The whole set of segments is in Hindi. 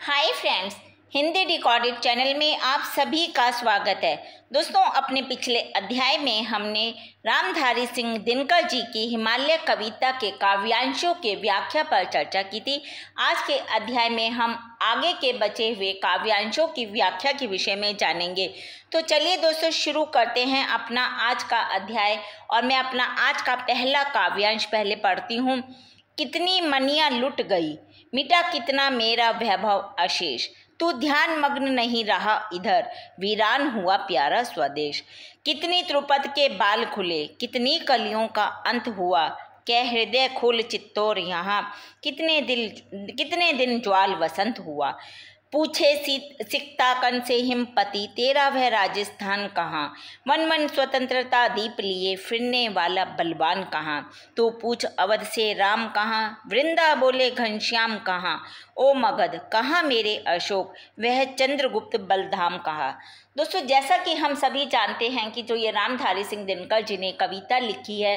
Hi friends, Hindi decoded channel में आप सभी का स्वागत है। दोस्तों, अपने पिछले अध्याय में हमने रामधारी सिंह दिनकर जी की हिमालय कविता के काव्यांशों के व्याख्या पर चर्चा की थी। आज के अध्याय में हम आगे के बचे हुए काव्यांशों की व्याख्या के विषय में जानेंगे। तो चलिए दोस्तों, शुरू करते हैं अपना आज का अध्याय। और मैं अपना आज का पहला काव्यांश पहले पढ़ती हूँ। कितनी मनियाँ लुट गई, मिटा कितना मेरा वैभव अशेष, तू ध्यान मग्न नहीं रहा इधर, वीरान हुआ प्यारा स्वदेश। कितनी त्रुपद के बाल खुले, कितनी कलियों का अंत हुआ, कह हृदय खोल चित्तौर यहाँ, कितने दिन ज्वाल वसंत हुआ। पूछे सिकताकन से हिमपति, तेरा वह राजस्थान कहाँ, मन मन स्वतंत्रता दीप लिए फिरने वाला बलवान कहाँ। तू पूछ अवध से राम कहाँ, वृंदा बोले घनश्याम कहाँ, ओ मगध कहाँ मेरे अशोक, वह चंद्रगुप्त बलधाम कहाँ। दोस्तों, जैसा कि हम सभी जानते हैं कि जो ये रामधारी सिंह दिनकर जी ने कविता लिखी है,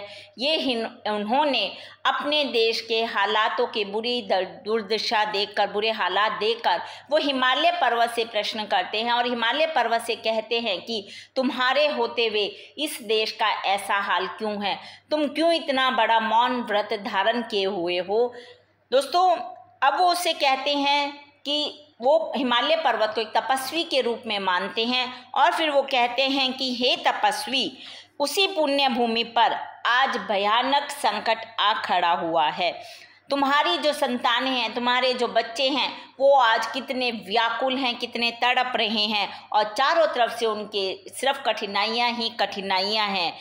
उन्होंने अपने देश के हालातों के बुरी दुर्दशा देखकर, बुरे हालात देखकर वो हिमालय पर्वत से प्रश्न करते हैं और हिमालय पर्वत से कहते हैं कि तुम्हारे होते हुए इस देश का ऐसा हाल क्यों है, तुम क्यों इतना बड़ा मौन व्रत धारण किए हुए हो। दोस्तों, अब वो उससे कहते हैं कि वो हिमालय पर्वत को एक तपस्वी के रूप में मानते हैं और फिर वो कहते हैं कि हे तपस्वी, उसी पुण्य भूमि पर आज भयानक संकट आ खड़ा हुआ है। तुम्हारी जो संतानें हैं, तुम्हारे जो बच्चे हैं, वो आज कितने व्याकुल हैं, कितने तड़प रहे हैं और चारों तरफ से उनके सिर्फ कठिनाइयाँ ही कठिनाइयाँ हैं।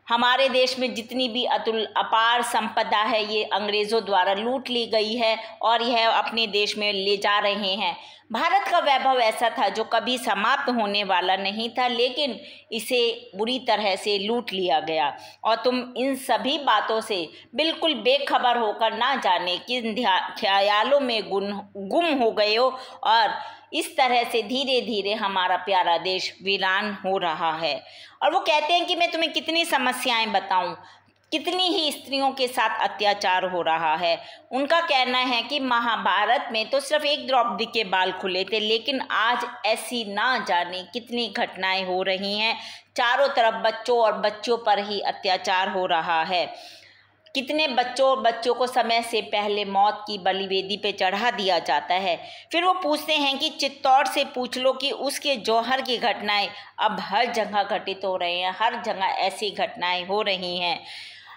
हमारे देश में जितनी भी अपार संपदा है, ये अंग्रेज़ों द्वारा लूट ली गई है और यह अपने देश में ले जा रहे हैं। भारत का वैभव ऐसा था जो कभी समाप्त होने वाला नहीं था, लेकिन इसे बुरी तरह से लूट लिया गया। और तुम इन सभी बातों से बिल्कुल बेखबर होकर ना जाने किन ख्यालों में गुम हो गए हो और इस तरह से धीरे धीरे हमारा प्यारा देश वीरान हो रहा है। और वो कहते हैं कि मैं तुम्हें कितनी समस्याएं बताऊं, कितनी ही स्त्रियों के साथ अत्याचार हो रहा है। उनका कहना है कि महाभारत में तो सिर्फ एक द्रौपदी के बाल खुले थे, लेकिन आज ऐसी ना जाने कितनी घटनाएं हो रही हैं। चारों तरफ बच्चों और बच्चों पर ही अत्याचार हो रहा है। कितने बच्चों को समय से पहले मौत की बलिवेदी पे चढ़ा दिया जाता है। फिर वो पूछते हैं कि चित्तौड़ से पूछ लो कि उसके जौहर की घटनाएं अब हर जगह घटित हो रही हैं, हर जगह ऐसी घटनाएं हो रही हैं।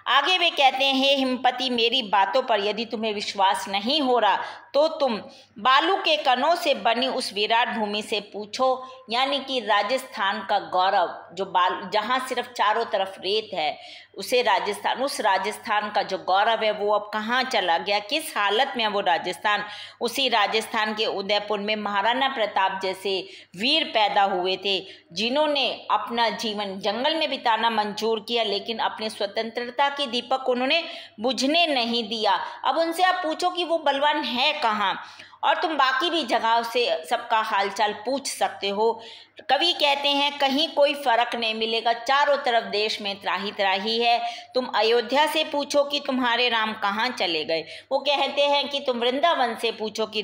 आगे वे कहते हैं, हे हिमपति, मेरी बातों पर यदि तुम्हें विश्वास नहीं हो रहा तो तुम बालू के कणों से बनी उस विराट भूमि से पूछो, यानी कि राजस्थान का गौरव, जो जहाँ सिर्फ चारों तरफ रेत है, उस राजस्थान का जो गौरव है वो अब कहाँ चला गया, किस हालत में है वो राजस्थान। उसी राजस्थान के उदयपुर में महाराणा प्रताप जैसे वीर पैदा हुए थे, जिन्होंने अपना जीवन जंगल में बिताना मंजूर किया, लेकिन अपनी स्वतंत्रता की दीपक उन्होंने बुझने नहीं दिया। अब उनसे आप पूछो कि वो बलवान है कहाँ, और तुम बाकी भी जगहों से सबका हालचाल पूछ सकते हो। कवि कहते हैं, कहीं कोई फर्क नहीं मिलेगा, चारों तरफ देश में त्राही त्राही है। तुम अयोध्या से पूछो कि तुम्हारे राम कहाँ चले गए। वो कहते हैं कि तुम वृंदावन से पूछो कि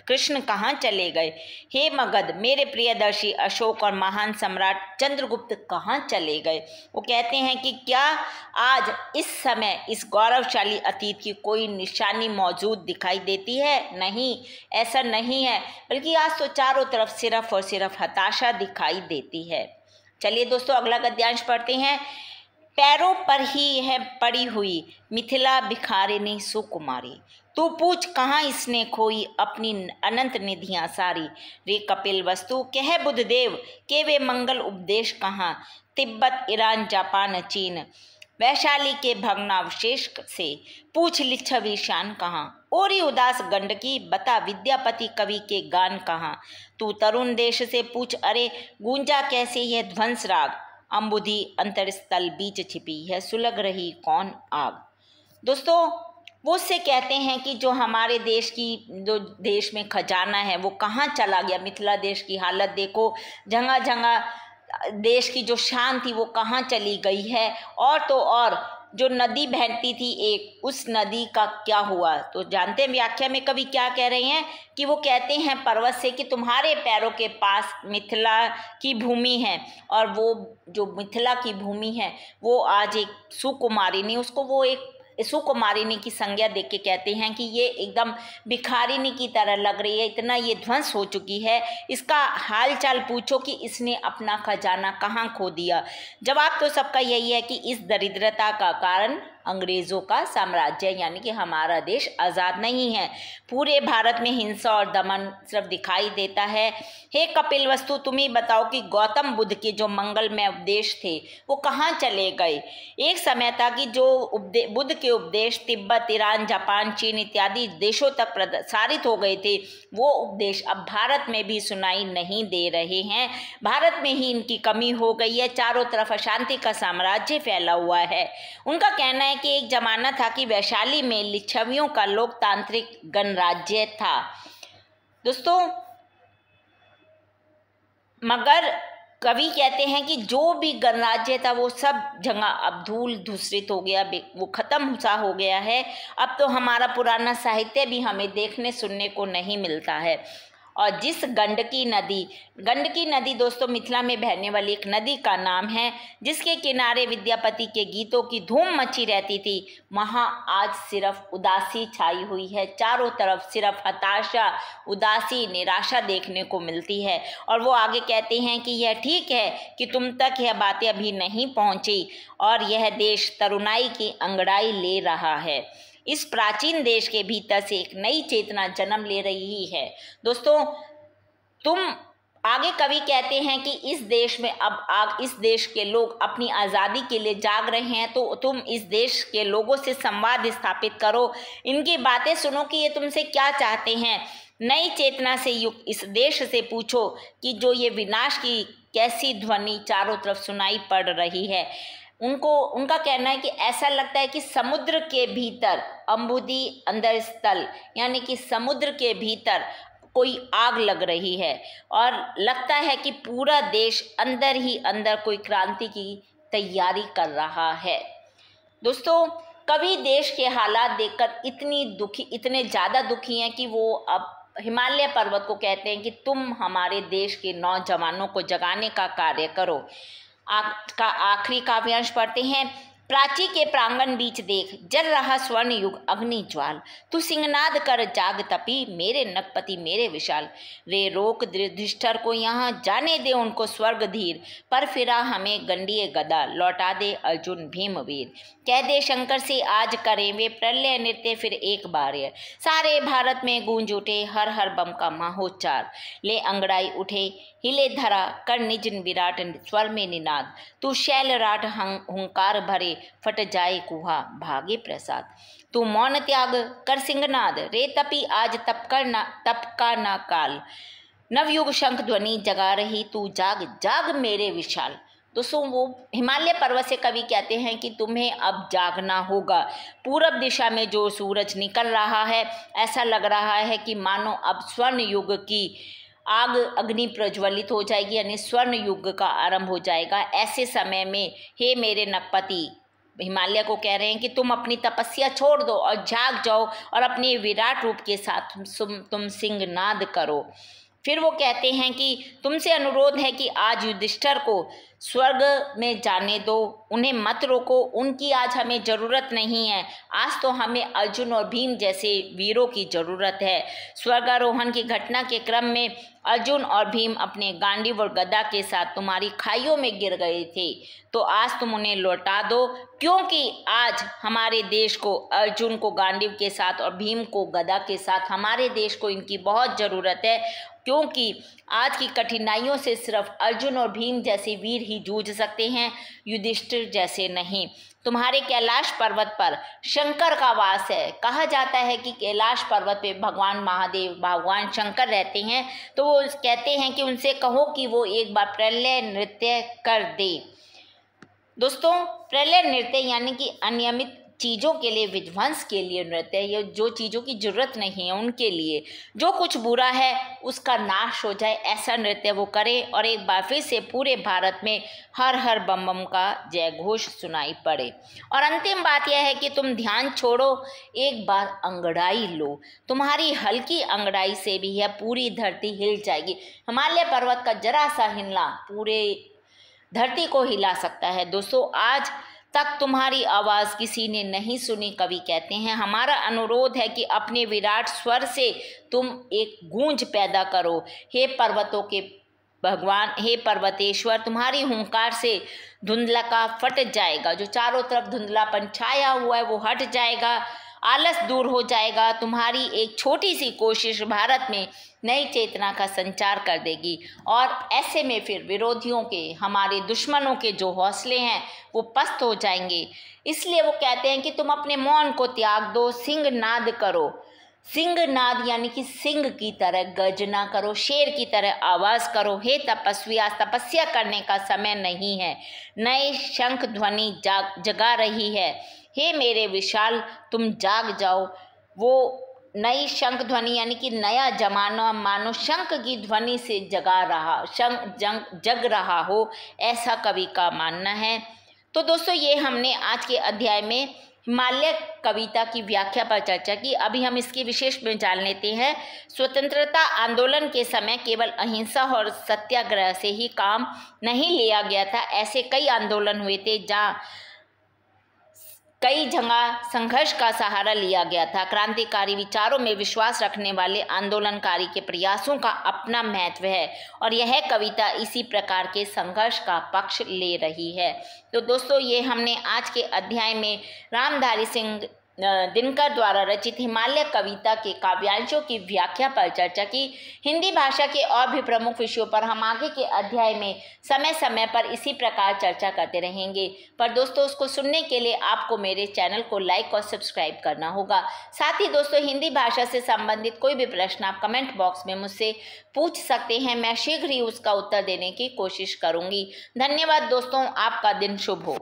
कृष्ण कहाँ चले गए। हे मगध, मेरे प्रियदर्शी अशोक और महान सम्राट चंद्रगुप्त कहाँ चले गए। वो कहते हैं कि क्या आज इस समय इस गौरवशाली अतीत की कोई निशानी मौजूद दिखाई देती है? नहीं, ऐसा नहीं है, बल्कि आज तो चारों तरफ सिर्फ और सिर्फ हताशा दिखाई देती है। चलिए दोस्तों, अगला गद्यांश पढ़ते हैं। पैरों पर ही है पड़ी हुई मिथिला भिखारिनी सुकुमारी, तू पूछ कहाँ इसने खोई अपनी अनंत निधियाँ सारी। रे कपिल वस्तु कह बुद्धदेव के वे मंगल उपदेश कहाँ, तिब्बत ईरान जापान चीन वैशाली के भग्नावशेष से पूछ लिच्छवी शान कहाँ। ओरी उदास गंडकी बता विद्यापति कवि के गान कहाँ। तू तरुण देश से पूछ अरे गूंजा कैसे यह ध्वंस राग, अम्बुधि अंतरस्थल बीच छिपी है सुलग रही कौन आग। दोस्तों, वो उससे कहते हैं कि जो हमारे देश की, जो देश में खजाना है वो कहाँ चला गया। मिथिला देश की हालत देखो, जगह जगह देश की जो शान थी वो कहाँ चली गई है। और तो और जो नदी बहती थी एक, उस नदी का क्या हुआ? तो जानते हैं व्याख्या में कवि क्या कह रहे हैं कि वो कहते हैं पर्वत से कि तुम्हारे पैरों के पास मिथिला की भूमि है, और वो जो मिथिला की भूमि है वो आज एक सुकुमारिनी, उसको वो एक सुकुमारिनी की संज्ञा देख के कहते हैं कि ये एकदम भिखारिनी की तरह लग रही है, इतना ये ध्वंस हो चुकी है, इसका हाल चाल पूछो कि इसने अपना खजाना कहाँ खो दिया। जवाब तो सबका यही है कि इस दरिद्रता का कारण अंग्रेज़ों का साम्राज्य, यानी कि हमारा देश आज़ाद नहीं है। पूरे भारत में हिंसा और दमन सिर्फ दिखाई देता है। हे कपिल वस्तु, तुम ही बताओ कि गौतम बुद्ध के जो मंगलमय उपदेश थे वो कहाँ चले गए? एक समय था कि जो बुद्ध के उपदेश तिब्बत, ईरान, जापान, चीन इत्यादि देशों तक प्रसारित हो गए थे, वो उपदेश अब भारत में भी सुनाई नहीं दे रहे हैं। भारत में ही इनकी कमी हो गई है। चारों तरफ अशांति का साम्राज्य फैला हुआ है। उनका कहना है कि एक जमाना था कि वैशाली में लिच्छवियों का लोकतांत्रिक गणराज्य था। दोस्तों, मगर कवि कहते हैं कि जो भी गणराज्य था वो सब जगह अब धूल धूसरित हो गया, वो खत्म सा हो गया है। अब तो हमारा पुराना साहित्य भी हमें देखने सुनने को नहीं मिलता है। और जिस गंडकी नदी दोस्तों मिथिला में बहने वाली एक नदी का नाम है, जिसके किनारे विद्यापति के गीतों की धूम मची रहती थी, वहाँ आज सिर्फ उदासी छाई हुई है। चारों तरफ सिर्फ हताशा, उदासी, निराशा देखने को मिलती है। और वो आगे कहते हैं कि यह ठीक है कि तुम तक यह बातें अभी नहीं पहुँची और यह देश तरुणाई की अंगड़ाई ले रहा है। इस प्राचीन देश के भीतर से एक नई चेतना जन्म ले रही है। दोस्तों, आगे कवि कहते हैं कि इस देश में इस देश के लोग अपनी आज़ादी के लिए जाग रहे हैं, तो तुम इस देश के लोगों से संवाद स्थापित करो, इनकी बातें सुनो कि ये तुमसे क्या चाहते हैं। नई चेतना से युक्त इस देश से पूछो कि जो ये विनाश की कैसी ध्वनि चारों तरफ सुनाई पड़ रही है। उनका कहना है कि ऐसा लगता है कि समुद्र के भीतर अम्बुदी अंदर स्थल, यानी कि समुद्र के भीतर कोई आग लग रही है और लगता है कि पूरा देश अंदर ही अंदर कोई क्रांति की तैयारी कर रहा है। दोस्तों, कवि देश के हालात देखकर इतने ज़्यादा दुखी हैं कि वो अब हिमालय पर्वत को कहते हैं कि तुम हमारे देश के नौजवानों को जगाने का कार्य करो। आखिरी काव्यांश पढ़ते हैं। प्राची के प्रांगण बीच देख, जल रहा स्वर्ण युग अग्नि ज्वाल, तू सिंहनाद कर जाग तपी, मेरे नगपति मेरे विशाल। रे रोक युधिष्ठिर को यहाँ, जाने दे उनको स्वर्ग धीर, पर फिरा हमें गंडीय गदा, लौटा दे अर्जुन भीमवीर। कह दे शंकर से आज करें वे प्रलय नृत्य फिर एक बार, सारे भारत में गूंज उठे हर हर बम का महोच्चार। ले अंगड़ाई उठे हिले धरा, कर निज विराट स्वर में निनाद, तू शैलराट हुंकार भरे, फट जाए कुहा भागे प्रसाद। तू मौन त्याग कर सिंहनाद, रे तपी आज तप का ना काल, नवयुग शंख ध्वनि जगा रही, तू जाग जाग मेरे विशाल। दोस्तों, वो हिमालय पर्वत से कवि कहते हैं कि तुम्हें अब जागना होगा। पूरब दिशा में जो सूरज निकल रहा है, ऐसा लग रहा है कि मानो अब स्वर्ण युग की अग्नि प्रज्वलित हो जाएगी, यानी स्वर्ण युग का आरंभ हो जाएगा। ऐसे समय में हे मेरे नगपति, हिमालय को कह रहे हैं कि तुम अपनी तपस्या छोड़ दो और जाग जाओ और अपने विराट रूप के साथ तुम सिंहनाद करो। फिर वो कहते हैं कि तुमसे अनुरोध है कि आज युधिष्ठिर को स्वर्ग में जाने दो, उन्हें मत रोको, उनकी आज हमें ज़रूरत नहीं है। आज तो हमें अर्जुन और भीम जैसे वीरों की ज़रूरत है। स्वर्गारोहण की घटना के क्रम में अर्जुन और भीम अपने गांडीव और गदा के साथ तुम्हारी खाइयों में गिर गए थे, तो आज तुम उन्हें लौटा दो, क्योंकि आज हमारे देश को अर्जुन को गांडीव के साथ और भीम को गदा के साथ, हमारे देश को इनकी बहुत ज़रूरत है। क्योंकि आज की कठिनाइयों से सिर्फ अर्जुन और भीम जैसे वीर ही जूझ सकते हैं, युधिष्ठिर जैसे नहीं। तुम्हारे कैलाश पर्वत पर शंकर का वास है। कहा जाता है कि कैलाश पर्वत पे भगवान महादेव, भगवान शंकर रहते हैं। तो वो कहते हैं कि उनसे कहो कि वो एक बार प्रलय नृत्य कर दे। दोस्तों, प्रलय नृत्य यानी कि अनियमित चीज़ों के लिए, विध्वंस के लिए नृत्य, ये जो चीज़ों की जरूरत नहीं है उनके लिए, जो कुछ बुरा है उसका नाश हो जाए, ऐसा नृत्य वो करे। और एक बार फिर से पूरे भारत में हर हर बम बम का जय घोष सुनाई पड़े। और अंतिम बात यह है कि तुम ध्यान छोड़ो, एक बार अंगड़ाई लो। तुम्हारी हल्की अंगड़ाई से भी यह पूरी धरती हिल जाएगी। हिमालय पर्वत का जरा सा हिलना पूरे धरती को हिला सकता है। दोस्तों, आज तक तुम्हारी आवाज़ किसी ने नहीं सुनी, कवि कहते हैं। हमारा अनुरोध है कि अपने विराट स्वर से तुम एक गूंज पैदा करो। हे पर्वतों के भगवान, हे पर्वतेश्वर, तुम्हारी हुंकार से धुंधला फट जाएगा। जो चारों तरफ धुंधलापन छाया हुआ है वो हट जाएगा, आलस दूर हो जाएगा। तुम्हारी एक छोटी सी कोशिश भारत में नई चेतना का संचार कर देगी। और ऐसे में फिर विरोधियों के, हमारे दुश्मनों के जो हौसले हैं वो पस्त हो जाएंगे। इसलिए वो कहते हैं कि तुम अपने मौन को त्याग दो, सिंह नाद करो। सिंह नाद यानी कि सिंह की तरह गर्जना करो, शेर की तरह आवाज़ करो। हे तपस्वी, आज तपस्या करने का समय नहीं है। नए शंख ध्वनि जगा रही है। हे मेरे विशाल, तुम जाग जाओ। वो नई शंख ध्वनि यानी कि नया जमाना मानो शंख की ध्वनि से जग रहा हो, ऐसा कवि का मानना है। तो दोस्तों, ये हमने आज के अध्याय में हिमालय कविता की व्याख्या पर चर्चा की। अभी हम इसकी विशेष में जान लेते हैं। स्वतंत्रता आंदोलन के समय केवल अहिंसा और सत्याग्रह से ही काम नहीं लिया गया था। ऐसे कई आंदोलन हुए थे जहाँ कई जगह संघर्ष का सहारा लिया गया था। क्रांतिकारी विचारों में विश्वास रखने वाले आंदोलनकारी के प्रयासों का अपना महत्व है और यह कविता इसी प्रकार के संघर्ष का पक्ष ले रही है। तो दोस्तों, ये हमने आज के अध्याय में रामधारी सिंह दिनकर द्वारा रचित हिमालय कविता के काव्यांशों की व्याख्या पर चर्चा की। हिंदी भाषा के और भी प्रमुख विषयों पर हम आगे के अध्याय में समय समय पर इसी प्रकार चर्चा करते रहेंगे। पर दोस्तों, उसको सुनने के लिए आपको मेरे चैनल को लाइक और सब्सक्राइब करना होगा। साथ ही दोस्तों, हिंदी भाषा से संबंधित कोई भी प्रश्न आप कमेंट बॉक्स में मुझसे पूछ सकते हैं। मैं शीघ्र ही उसका उत्तर देने की कोशिश करूँगी। धन्यवाद दोस्तों, आपका दिन शुभ हो।